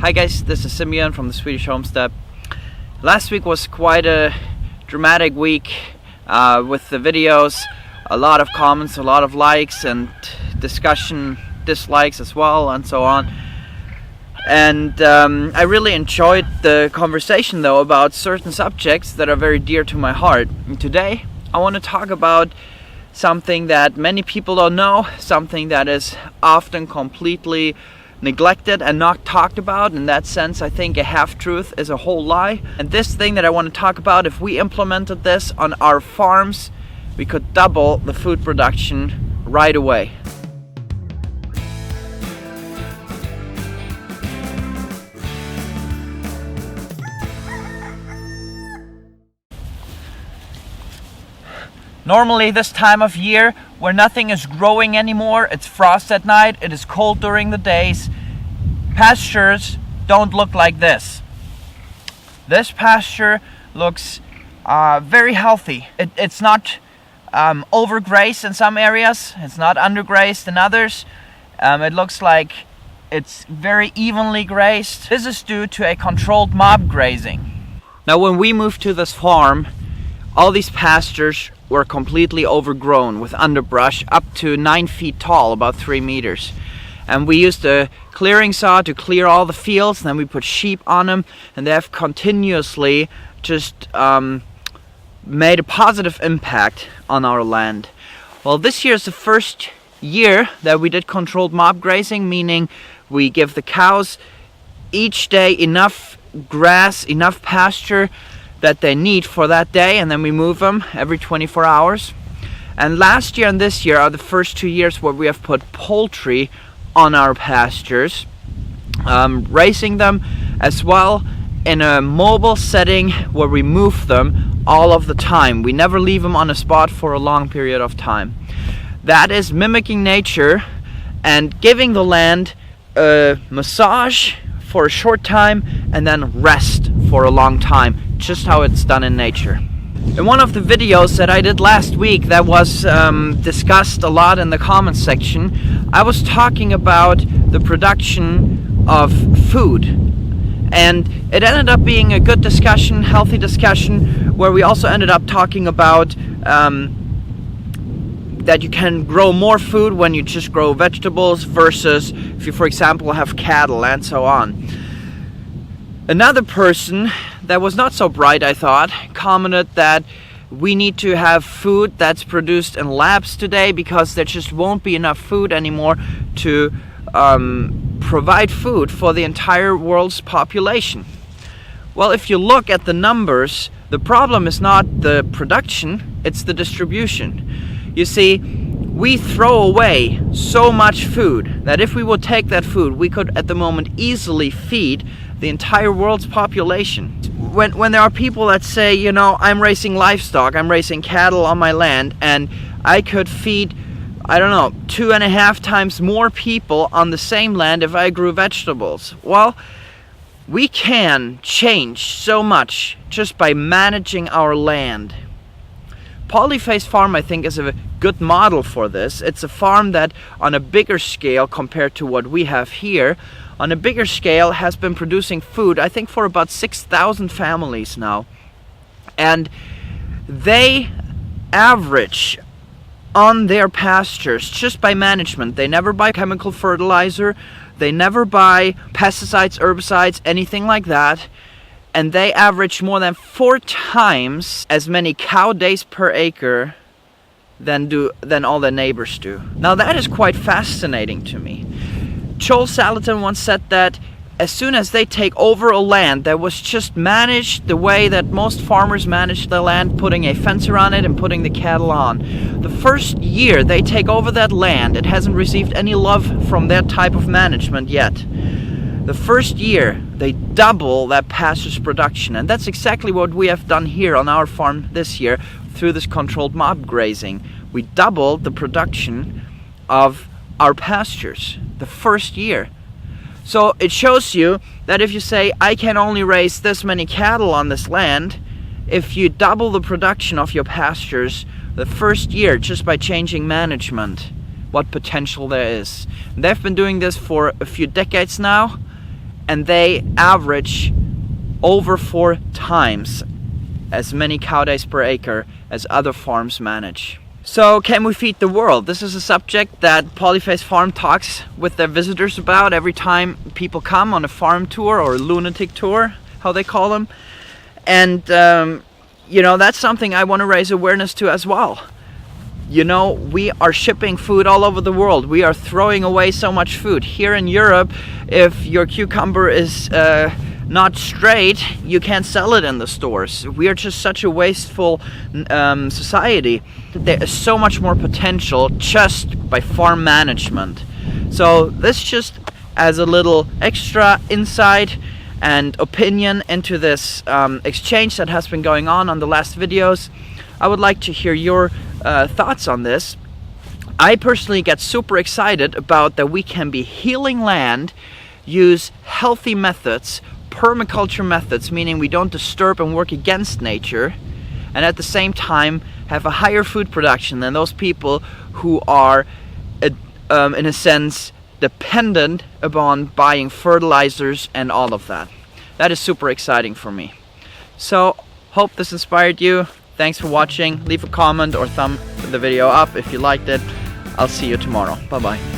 Hi guys, this is Simeon from the Swedish Homestead. Last week was quite a dramatic week with the videos, a lot of comments, a lot of likes and discussion, dislikes as well, and so on. And I really enjoyed the conversation though about certain subjects that are very dear to my heart. And today I want to talk about something that many people don't know, something that is often completely neglected and not talked about. In that sense, I think a half-truth is a whole lie. And this thing that I want to talk about, if we implemented this on our farms, we could double the food production right away. Normally this time of year, where nothing is growing anymore, it's frost at night, it is cold during the days, pastures don't look like this. This pasture looks very healthy. It's not overgrazed in some areas, it's not undergrazed in others. It looks like it's very evenly grazed. This is due to a controlled mob grazing. Now when we moved to this farm, all these pastures were completely overgrown with underbrush up to 9 feet tall, about 3 meters. And we used a clearing saw to clear all the fields, and then we put sheep on them, and they have continuously just made a positive impact on our land. Well, this year is the first year that we did controlled mob grazing, meaning we give the cows each day enough grass, enough pasture that they need for that day, and then we move them every 24 hours. And last year and this year are the first 2 years where we have put poultry on our pastures, raising them as well in a mobile setting where we move them all of the time. We never leave them on a spot for a long period of time. That is mimicking nature and giving the land a massage for a short time and then rest for a long time, just how it's done in nature. In one of the videos that I did last week that was discussed a lot in the comments section, I was talking about the production of food, and it ended up being a good discussion, healthy discussion, where we also ended up talking about that you can grow more food when you just grow vegetables versus if you, for example, have cattle and so on. Another person that was not so bright, I thought, commented that we need to have food that's produced in labs today because there just won't be enough food anymore to provide food for the entire world's population. Well, if you look at the numbers, the problem is not the production, it's the distribution. You see, we throw away so much food that if we would take that food, we could at the moment easily feed the entire world's population. When there are people that say, you know, I'm raising livestock, I'm raising cattle on my land, and I could feed, I don't know, 2.5 times more people on the same land if I grew vegetables. Well, we can change so much just by managing our land. Polyphase Farm, I think, is a good model for this. It's a farm that on a bigger scale compared to what we have here, on a bigger scale has been producing food, I think, for about 6,000 families now. And they average on their pastures just by management. They never buy chemical fertilizer, they never buy pesticides, herbicides, anything like that. And they average more than 4 times as many cow days per acre than all their neighbors do. Now that is quite fascinating to me. Joel Salatin once said that as soon as they take over a land that was just managed the way that most farmers manage their land, putting a fence around it and putting the cattle on, the first year they take over that land, it hasn't received any love from that type of management yet. The first year they double that pasture's production, and that's exactly what we have done here on our farm this year through this controlled mob grazing. We doubled the production of our pastures the first year. So it shows you that if you say, I can only raise this many cattle on this land, if you double the production of your pastures the first year just by changing management, what potential there is. And they've been doing this for a few decades now, and they average over 4 times as many cow days per acre as other farms manage. So can we feed the world? This is a subject that Polyface Farm talks with their visitors about every time people come on a farm tour or a lunatic tour, how they call them. And you know, that's something I want to raise awareness to as well. You know, we are shipping food all over the world. We are throwing away so much food. Here in Europe, if your cucumber is not straight, you can't sell it in the stores. We are just such a wasteful society. There is so much more potential just by farm management. So this just as a little extra insight and opinion into this exchange that has been going on the last videos. I would like to hear your thoughts on this. I personally get super excited about that we can be healing land, use healthy methods, permaculture methods, meaning we don't disturb and work against nature, and at the same time have a higher food production than those people who are in a sense dependent upon buying fertilizers and all of that. That is super exciting for me. So hope this inspired you. Thanks for watching. Leave a comment or thumb the video up if you liked it. I'll see you tomorrow. Bye bye.